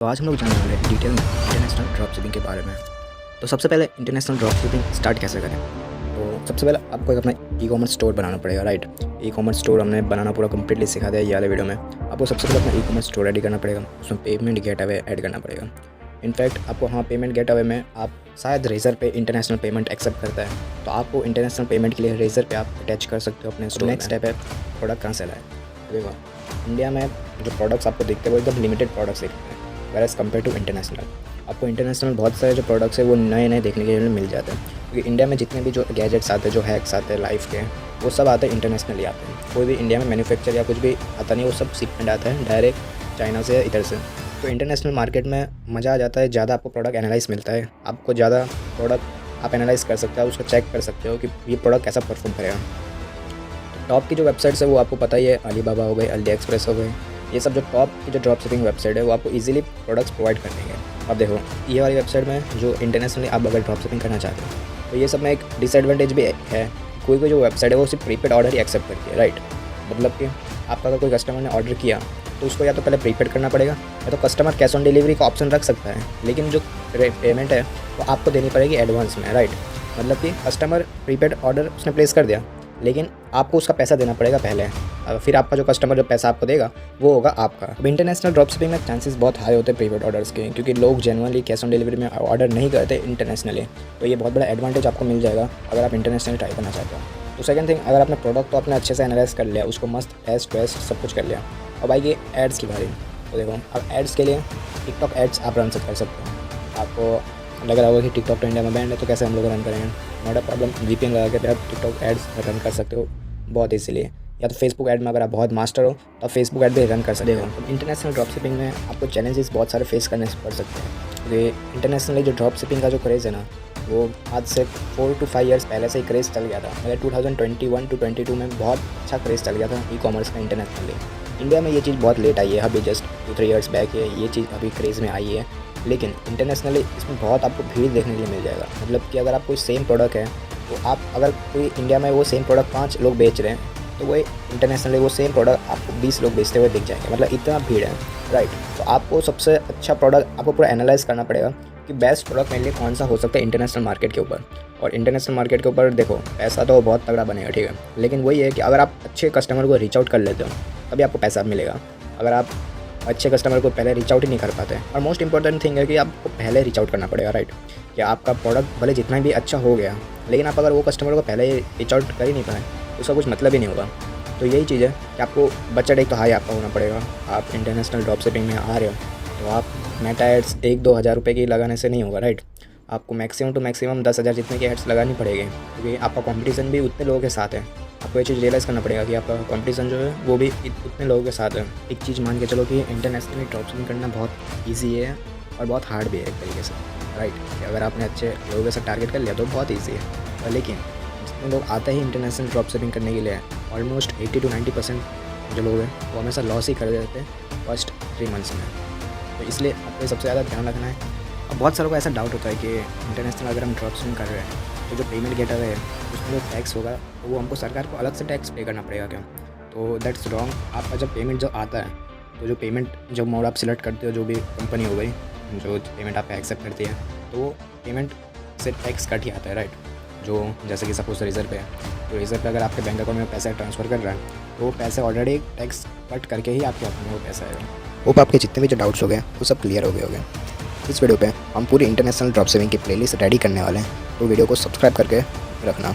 तो आज हम लोग जानने वाले हैं डिटेल में इंटरनेशनल ड्रॉप शिपिंग के बारे में। तो सबसे पहले इंटरनेशनल ड्रॉप शिपिंग स्टार्ट कैसे करें। तो सबसे पहले आपको एक अपना ई कॉमर्स स्टोर बनाना पड़ेगा, राइट। ई कॉमर्स स्टोर हमने बनाना पूरा कंप्लीटली सिखा दिया ये वाले वीडियो में। आपको सबसे पहले अपना ई कॉमर्स स्टोर रेडी करना पड़ेगा, उसमें पेमेंट गेटवे ऐड करना पड़ेगा। इनफैक्ट आपको हाँ पेमेंट गेटवे में आप शायद रेजर पे इंटरनेशनल पेमेंट एक्सेप्ट करता है, तो आपको इंटरनेशनल पेमेंट के लिए रेजर पे आप अटैच कर सकते हो अपने स्टोर। नेक्स्ट स्टेप है प्रोडक्ट कहाँ से लाए। देखो इंडिया में जो प्रोडक्ट्स आपको दिखते हैं वो एकदम लिमिटेड प्रोडक्ट्स दिखते हैं, वेरएज कंपेयर टू इंटरनेशनल। आपको इंटरनेशनल बहुत सारे जो प्रोडक्ट्स है वो नए नए देखने के लिए मिल जाते हैं, क्योंकि इंडिया में जितने भी जो गैजेट्स आते हैं, जो हैक्स आते हैं लाइफ के, वो सब आते हैं इंटरनेशनली आते हैं। कोई भी इंडिया में मैन्युफैक्चर या कुछ भी आता नहीं, वो सब शिपमेंट आता है डायरेक्ट चाइना से या इधर से। तो इंटरनेशनल मार्केट में मज़ा आ जाता है, ज़्यादा आपको प्रोडक्ट एनालाइज मिलता है, आपको ज़्यादा प्रोडक्ट आप एनालाइज कर सकते हो, उसको चेक कर सकते हो कि ये प्रोडक्ट कैसा परफॉर्म करेगा। टॉप की जो वेबसाइट्स है वो आपको पता ही है, अलीबाबा हो गई, अली एक्सप्रेस हो गई, ये सब जो टॉप की जो ड्रॉप शिपिंग वेबसाइट है वो आपको इजीली प्रोडक्ट्स प्रोवाइड कर देंगे। अब देखो ये वाली वेबसाइट में जो इंटरनेशनली आप अगर ड्रॉप शिपिंग करना चाहते हो, तो ये सब में एक डिसएडवांटेज भी है। कोई कोई जो वेबसाइट है वो सिर्फ प्रीपेड ऑर्डर ही एक्सेप्ट करती है, राइट। मतलब कि आपका अगर कोई कस्टमर ने ऑर्डर किया तो उसको या तो पहले प्रीपेड करना पड़ेगा, या तो कस्टमर कैश ऑन डिलीवरी का ऑप्शन रख सकता है, लेकिन जो पेमेंट है वो आपको देनी पड़ेगी एडवांस में, राइट। मतलब कि कस्टमर प्रीपेड ऑर्डर उसने प्लेस कर दिया, लेकिन आपको उसका पैसा देना पड़ेगा पहले, फिर आपका जो कस्टमर जो पैसा आपको देगा वो होगा आपका। अब इंटरनेशनल ड्रॉप शिपिंग में चांसेस बहुत हाई होते हैं प्रीपेड ऑर्डर्स के, क्योंकि लोग जेनुअनली कैश ऑन डिलीवरी में ऑर्डर नहीं करते इंटरनेशनली। तो ये बहुत बड़ा एडवांटेज आपको मिल जाएगा अगर आप इंटरनेशनली ट्राई करना चाहते हो। तो सेकंड थिंग, अगर आपने प्रोडक्ट तो आपने अच्छे से एनालाइज कर लिया, उसको मस्त टेस्ट सब कुछ कर लिया। अब आइए एड्स की बारी। तो देखो अब एड्स के लिए टिकटॉक एड्स आप रन कर सकते हो। आपको लग रहा होगा कि टिकटॉक तो इंडिया में बैंड है, तो कैसे हम लोग रन करेंगे। नॉट अ प्रॉब्लम, वीपीएन लगा के आप टिकटॉक एड्स रन कर सकते हो बहुत इजीली। या तो फेसबुक ऐड में अगर आप बहुत मास्टर हो तो फेसबुक ऐड भी रन कर सकते हो। इंटरनेशनल ड्रॉप शिपिंग में आपको चैलेंजेस बहुत सारे फेस करने पड़ सकते हैं, क्योंकि इंटरनेशनली जो ड्रॉप शिपिंग का जो क्रेज़ है ना, वो आज से 4 to 5 ईयर्स पहले से ही क्रेज़ चल गया था। मतलब 2021 to 22 में बहुत अच्छा क्रेज़ चल गया था ई कॉमर्स का इंटरनेशनली। इंडिया में ये चीज़ बहुत लेट आई है, अभी जस्ट 2-3 ईयर्स बैक ये चीज़ अभी क्रेज़ में आई है, लेकिन इंटरनेशनली इसमें बहुत आपको भीड़ देखने के लिए मिल जाएगा। मतलब कि अगर आप कोई सेम प्रोडक्ट है, तो आप अगर कोई इंडिया में वो सेम प्रोडक्ट 5 लोग बेच रहे हैं, तो वो इंटरनेशनली वो सेम प्रोडक्ट आपको 20 लोग बेचते हुए दिख जाएंगे। मतलब इतना भीड़ है, राइट। तो आपको सबसे अच्छा प्रोडक्ट आपको पूरा एनालाइज करना पड़ेगा कि बेस्ट प्रोडक्ट मेरे लिए कौन सा हो सकता है इंटरनेशनल मार्केट के ऊपर। और इंटरनेशनल मार्केट के ऊपर देखो पैसा तो बहुत तगड़ा बनेगा, ठीक है, लेकिन वही है कि अगर आप अच्छे कस्टमर को रीच आउट कर लेते हो तभी आपको पैसा मिलेगा। अगर आप अच्छे कस्टमर को पहले रीच आउट ही नहीं कर पाते, और मोस्ट इंपॉर्टेंट थिंग है कि आपको पहले रीच आउट करना पड़ेगा, राइट। कि आपका प्रोडक्ट भले जितना भी अच्छा हो गया, लेकिन आप अगर वो कस्टमर को पहले रीच आउट कर ही नहीं पाए तो उसका कुछ मतलब ही नहीं होगा। तो यही चीज़ है कि आपको बजट एक तो हाई आपका होना पड़ेगा। आप इंटरनेशनल ड्रॉप शिपिंग में आ रहे हो तो आप मेटा एड्स 1-2 हज़ार रुपये की लगाने से नहीं होगा, राइट। आपको मैक्सिमम टू मैक्सिमम 10,000 जितने की एड्स लगानी पड़ेगी, क्योंकि आपका कंपटीशन भी उतने लोगों के साथ है। आपको ये चीज़ रियलाइज़ करना पड़ेगा कि आपका कंपटीशन जो है वो भी उतने लोगों के साथ है। एक चीज़ मान के चलो कि इंटरनेशनली ड्रॉप शिपिंग करना बहुत ईजी है और बहुत हार्ड भी है एक तरीके से, राइट। कि अगर आपने अच्छे लोगों के साथ टारगेट कर लिया तो बहुत ईजी है, लेकिन जितने लोग आते हैं इंटरनेशनल ड्रॉप शिपिंग करने के लिए, ऑलमोस्ट 80 to 90% जो लोग हैं वो हमेशा लॉस ही कर देते हैं फर्स्ट 3 मंथ्स में। तो इसलिए आपको सबसे ज़्यादा ध्यान रखना है। अब बहुत सारों को ऐसा डाउट होता है कि इंटरनेशनल अगर हम ड्रॉप शिपिंग कर रहे हैं तो जो पेमेंट गेटवे है उसमें जो टैक्स होगा तो वो हमको सरकार को अलग से टैक्स पे करना पड़ेगा क्या। तो दैट्स रॉन्ग। आपका जब पेमेंट जो आता है, तो जो पेमेंट जो मोड आप सिलेक्ट करते हो, जो भी कंपनी हो गई जो पेमेंट आप एक्सेप्ट करती है, तो पेमेंट से टैक्स कट ही आता है, राइट। जो जैसे कि सपोज रेजर पे है, तो रेजर पे अगर आपके बैंक अकाउंट में पैसा ट्रांसफ़र कर रहा है तो वो पैसे ऑलरेडी टैक्स कट करके ही आपके अकाउंट में वो पैसा आएगा। होप आपके जितने भी जो डाउट्स हो गए वो सब क्लियर हो गए। इस वीडियो पे हम पूरी इंटरनेशनल ड्रॉप शिपिंग की प्लेलिस्ट रेडी करने वाले हैं, तो वीडियो को सब्सक्राइब करके रखना।